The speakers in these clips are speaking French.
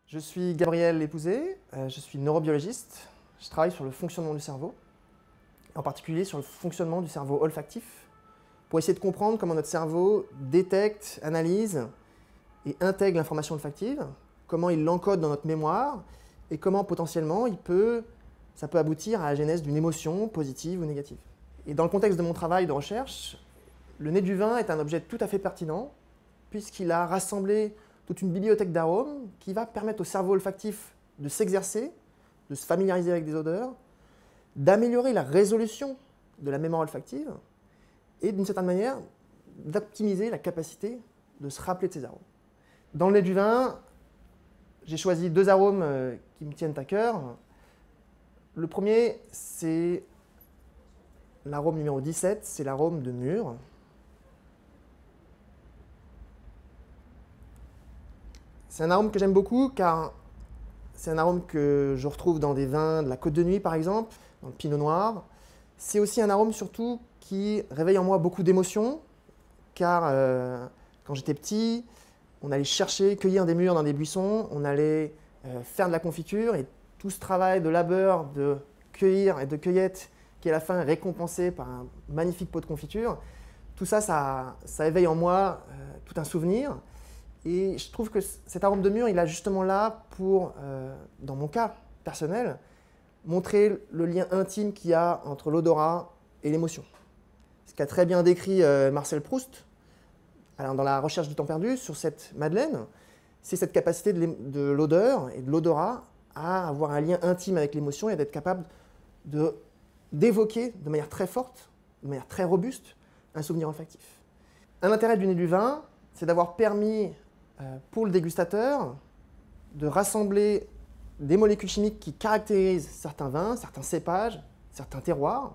Je suis Gabriel Épousé, je suis neurobiologiste. Je travaille sur le fonctionnement du cerveau, en particulier sur le fonctionnement du cerveau olfactif, pour essayer de comprendre comment notre cerveau détecte, analyse et intègre l'information olfactive, comment il l'encode dans notre mémoire et comment potentiellement ça peut aboutir à la genèse d'une émotion positive ou négative. Et dans le contexte de mon travail de recherche, le nez du vin est un objet tout à fait pertinent puisqu'il a rassemblé toute une bibliothèque d'arômes qui va permettre au cerveau olfactif de s'exercer, de se familiariser avec des odeurs, d'améliorer la résolution de la mémoire olfactive et d'une certaine manière d'optimiser la capacité de se rappeler de ces arômes. Dans le nez du vin, j'ai choisi deux arômes qui me tiennent à cœur. Le premier, c'est l'arôme numéro 17, c'est l'arôme de mûre. C'est un arôme que j'aime beaucoup car c'est un arôme que je retrouve dans des vins de la Côte de Nuit par exemple, dans le pinot noir. C'est aussi un arôme surtout qui réveille en moi beaucoup d'émotions car quand j'étais petit, on allait chercher, cueillir des mûres dans des buissons, on allait faire de la confiture et tout ce travail de labeur de cueillir et de cueillette qui à la fin est récompensé par un magnifique pot de confiture, tout ça, ça éveille en moi tout un souvenir. Et je trouve que cet arôme de mûre, il a justement là pour, dans mon cas personnel, montrer le lien intime qu'il y a entre l'odorat et l'émotion. Ce qu'a très bien décrit Marcel Proust, alors dans la recherche du temps perdu, sur cette madeleine, c'est cette capacité de l'odeur et de l'odorat à avoir un lien intime avec l'émotion et d'être capable d'évoquer de manière très forte, de manière très robuste, un souvenir olfactif. Un intérêt du nez du vin, c'est d'avoir permis pour le dégustateur de rassembler des molécules chimiques qui caractérisent certains vins, certains cépages, certains terroirs,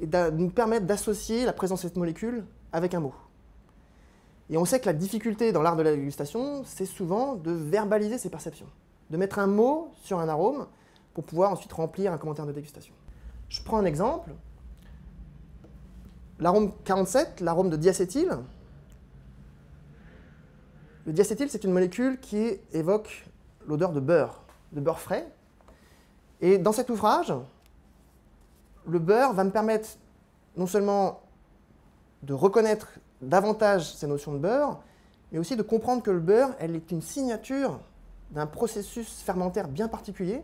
et de nous permettre d'associer la présence de cette molécule avec un mot. Et on sait que la difficulté dans l'art de la dégustation, c'est souvent de verbaliser ses perceptions, de mettre un mot sur un arôme pour pouvoir ensuite remplir un commentaire de dégustation. Je prends un exemple. L'arôme 47, l'arôme de diacétyl. Le diacétyl, c'est une molécule qui évoque l'odeur de beurre frais. Et dans cet ouvrage, le beurre va me permettre non seulement de reconnaître davantage ces notions de beurre, mais aussi de comprendre que le beurre, elle est une signature d'un processus fermentaire bien particulier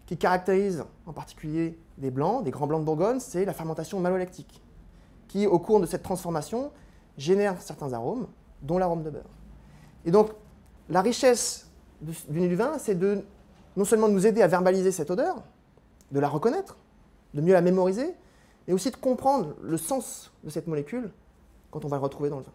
qui caractérise en particulier des blancs, des grands blancs de Bourgogne, c'est la fermentation malolactique, qui au cours de cette transformation génère certains arômes, dont l'arôme de beurre. Et donc, la richesse du nez du vin, c'est de non seulement nous aider à verbaliser cette odeur, de la reconnaître, de mieux la mémoriser, mais aussi de comprendre le sens de cette molécule quand on va le retrouver dans le vin.